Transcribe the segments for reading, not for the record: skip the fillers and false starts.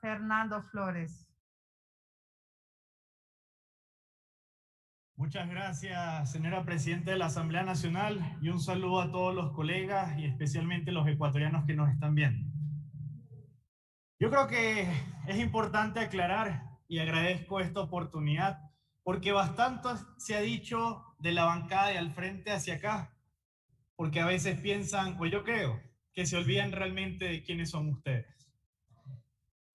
Fernando Flores. Muchas gracias, señora Presidenta de la Asamblea Nacional, y un saludo a todos los colegas y especialmente los ecuatorianos que nos están viendo. Yo creo que es importante aclarar, y agradezco esta oportunidad, porque bastante se ha dicho de la bancada de al frente hacia acá, porque a veces piensan, o yo creo, que se olvidan realmente de quiénes son ustedes.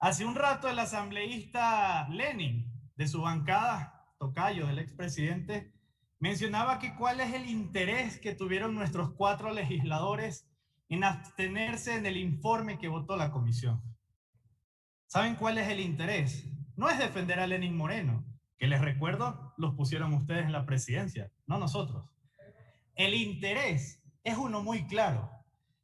Hace un rato el asambleísta Lenin, de su bancada, tocayo del expresidente, mencionaba que cuál es el interés que tuvieron nuestros 4 legisladores en abstenerse en el informe que votó la comisión. ¿Saben cuál es el interés? No es defender a Lenín Moreno, que les recuerdo, los pusieron ustedes en la presidencia, no nosotros. El interés es uno muy claro,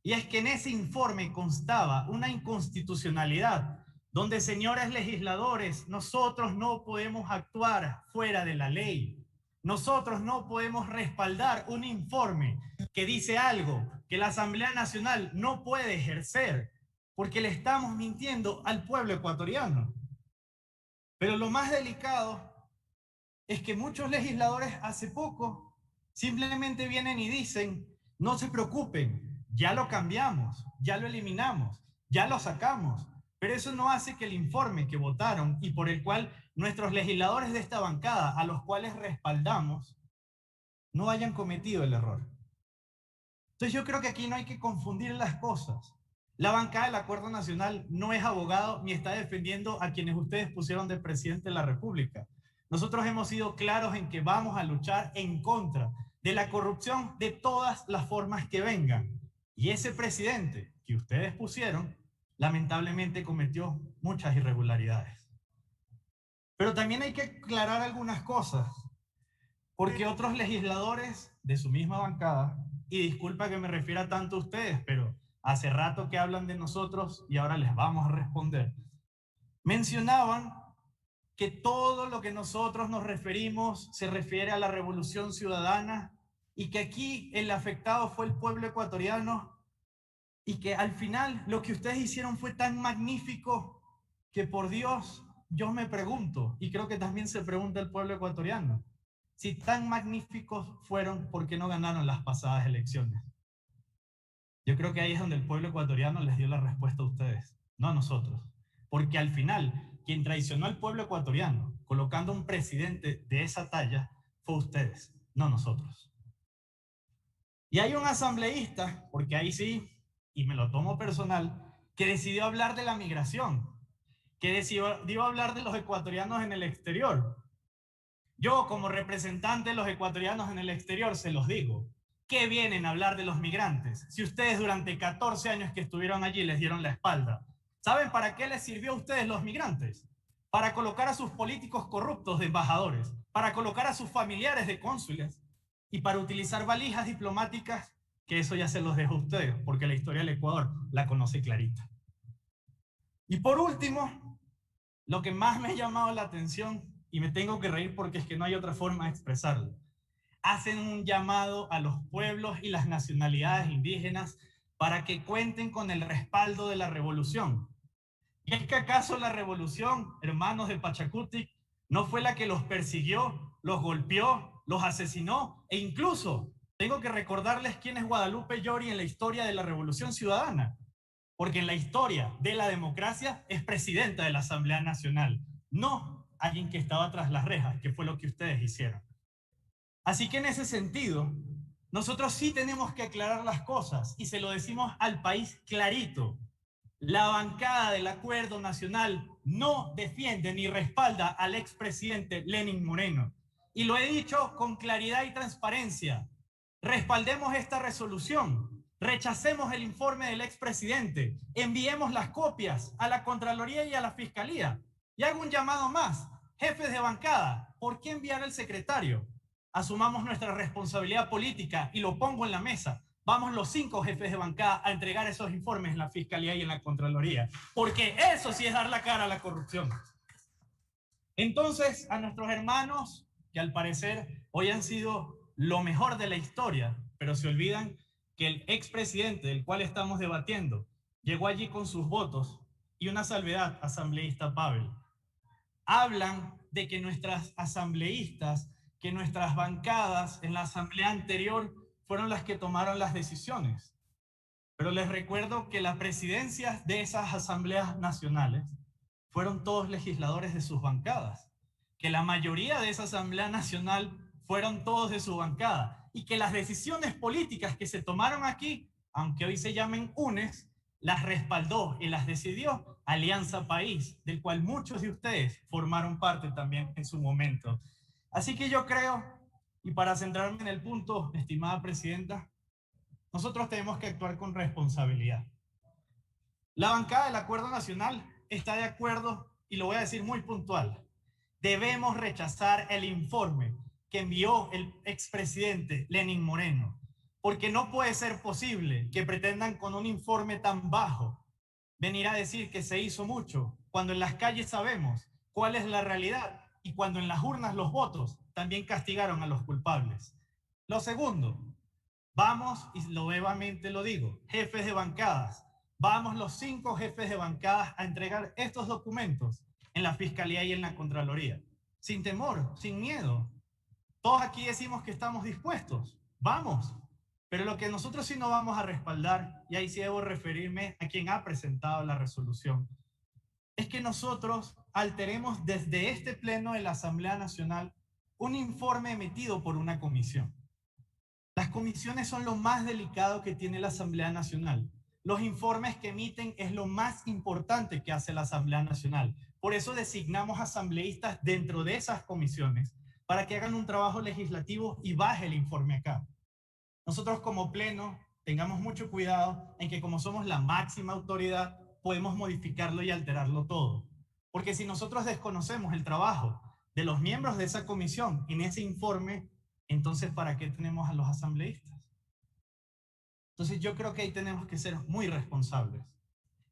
y es que en ese informe constaba una inconstitucionalidad donde, señores legisladores, nosotros no podemos actuar fuera de la ley. Nosotros no podemos respaldar un informe que dice algo que la Asamblea Nacional no puede ejercer, porque le estamos mintiendo al pueblo ecuatoriano. Pero lo más delicado es que muchos legisladores hace poco simplemente vienen y dicen, no se preocupen, ya lo cambiamos, ya lo eliminamos, ya lo sacamos. Pero eso no hace que el informe que votaron y por el cual nuestros legisladores de esta bancada, a los cuales respaldamos, no hayan cometido el error. Entonces yo creo que aquí no hay que confundir las cosas. La bancada del Acuerdo Nacional no es abogado ni está defendiendo a quienes ustedes pusieron de presidente de la República. Nosotros hemos sido claros en que vamos a luchar en contra de la corrupción de todas las formas que vengan. Y ese presidente que ustedes pusieron, lamentablemente cometió muchas irregularidades. Pero también hay que aclarar algunas cosas, porque otros legisladores de su misma bancada, y disculpa que me refiera tanto a ustedes, pero hace rato que hablan de nosotros y ahora les vamos a responder, mencionaban que todo lo que nosotros nos referimos se refiere a la revolución ciudadana y que aquí el afectado fue el pueblo ecuatoriano y que al final lo que ustedes hicieron fue tan magnífico que, por Dios, yo me pregunto, y creo que también se pregunta el pueblo ecuatoriano, si tan magníficos fueron, ¿por qué no ganaron las pasadas elecciones? Yo creo que ahí es donde el pueblo ecuatoriano les dio la respuesta a ustedes, no a nosotros. Porque al final, quien traicionó al pueblo ecuatoriano, colocando un presidente de esa talla, fue ustedes, no nosotros. Y hay un asambleísta, porque ahí sí, y me lo tomo personal, que decidió hablar de la migración, que decidió hablar de los ecuatorianos en el exterior. Yo, como representante de los ecuatorianos en el exterior, se los digo, ¿qué vienen a hablar de los migrantes? Si ustedes durante 14 años que estuvieron allí les dieron la espalda. ¿Saben para qué les sirvió a ustedes los migrantes? Para colocar a sus políticos corruptos de embajadores, para colocar a sus familiares de cónsules y para utilizar valijas diplomáticas, que eso ya se los dejo a ustedes, porque la historia del Ecuador la conoce clarita. Y por último, lo que más me ha llamado la atención, y me tengo que reír porque es que no hay otra forma de expresarlo, hacen un llamado a los pueblos y las nacionalidades indígenas para que cuenten con el respaldo de la revolución. ¿Y es que acaso la revolución, hermanos de Pachacutic, no fue la que los persiguió, los golpeó, los asesinó e incluso tengo que recordarles quién es Guadalupe Llori en la historia de la Revolución Ciudadana? Porque en la historia de la democracia es presidenta de la Asamblea Nacional, no alguien que estaba tras las rejas, que fue lo que ustedes hicieron. Así que en ese sentido, nosotros sí tenemos que aclarar las cosas y se lo decimos al país clarito. La bancada del Acuerdo Nacional no defiende ni respalda al expresidente Lenín Moreno. Y lo he dicho con claridad y transparencia. Respaldemos esta resolución, rechacemos el informe del expresidente, enviemos las copias a la Contraloría y a la Fiscalía. Y hago un llamado más. Jefes de bancada, ¿por qué enviar al secretario? Asumamos nuestra responsabilidad política y lo pongo en la mesa. Vamos los 5 jefes de bancada a entregar esos informes en la Fiscalía y en la Contraloría, porque eso sí es dar la cara a la corrupción. Entonces, a nuestros hermanos, que al parecer hoy han sido lo mejor de la historia, pero se olvidan que el expresidente del cual estamos debatiendo llegó allí con sus votos Y una salvedad, asambleísta Pavel. Hablan de que nuestras asambleístas, que nuestras bancadas en la asamblea anterior fueron las que tomaron las decisiones. Pero les recuerdo que las presidencias de esas asambleas nacionales fueron todos legisladores de sus bancadas, que la mayoría de esa asamblea nacional fueron todos de su bancada y que las decisiones políticas que se tomaron aquí, aunque hoy se llamen UNES, las respaldó y las decidió Alianza País, del cual muchos de ustedes formaron parte también en su momento. Así que yo creo, y para centrarme en el punto, estimada presidenta, nosotros tenemos que actuar con responsabilidad. La bancada del Acuerdo Nacional está de acuerdo, y lo voy a decir muy puntual. Debemos rechazar el informe que envió el expresidente Lenín Moreno, porque no puede ser posible que pretendan con un informe tan bajo venir a decir que se hizo mucho, cuando en las calles sabemos cuál es la realidad y cuando en las urnas los votos también castigaron a los culpables. Lo segundo, vamos, y nuevamente lo digo, jefes de bancadas, vamos los 5 jefes de bancadas a entregar estos documentos en la Fiscalía y en la Contraloría. Sin temor, sin miedo. Todos aquí decimos que estamos dispuestos. Vamos. Pero lo que nosotros sí no vamos a respaldar, y ahí sí debo referirme a quien ha presentado la resolución, es que nosotros alteremos desde este pleno de la Asamblea Nacional un informe emitido por una comisión. Las comisiones son lo más delicado que tiene la Asamblea Nacional. Los informes que emiten es lo más importante que hace la Asamblea Nacional. Por eso designamos asambleístas dentro de esas comisiones para que hagan un trabajo legislativo y baje el informe acá. Nosotros como pleno tengamos mucho cuidado en que como somos la máxima autoridad podemos modificarlo y alterarlo todo. Porque si nosotros desconocemos el trabajo de los miembros de esa comisión en ese informe, entonces ¿para qué tenemos a los asambleístas? Entonces yo creo que ahí tenemos que ser muy responsables.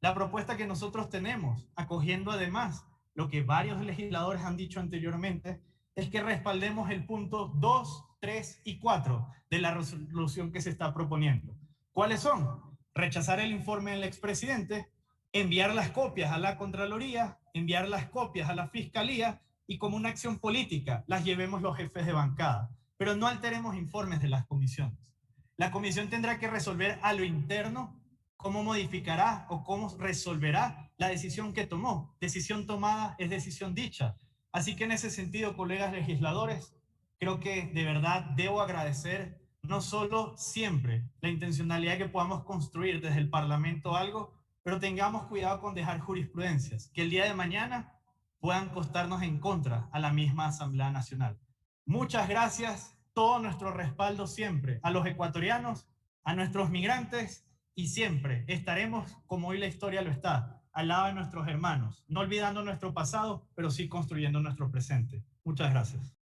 La propuesta que nosotros tenemos, acogiendo además lo que varios legisladores han dicho anteriormente, es que respaldemos el punto 2, 3 y 4 de la resolución que se está proponiendo. ¿Cuáles son? Rechazar el informe del expresidente, enviar las copias a la Contraloría, enviar las copias a la Fiscalía y como una acción política las llevemos los jefes de bancada. Pero no alteremos informes de las comisiones. La comisión tendrá que resolver a lo interno cómo modificará o cómo resolverá la decisión que tomó. Decisión tomada es decisión dicha. Así que en ese sentido, colegas legisladores, creo que de verdad debo agradecer no solo siempre la intencionalidad que podamos construir desde el Parlamento algo, pero tengamos cuidado con dejar jurisprudencias que el día de mañana puedan costarnos en contra a la misma Asamblea Nacional. Muchas gracias, todo nuestro respaldo siempre a los ecuatorianos, a nuestros migrantes y siempre estaremos, como hoy la historia lo está, al lado de nuestros hermanos, no olvidando nuestro pasado, pero sí construyendo nuestro presente. Muchas gracias.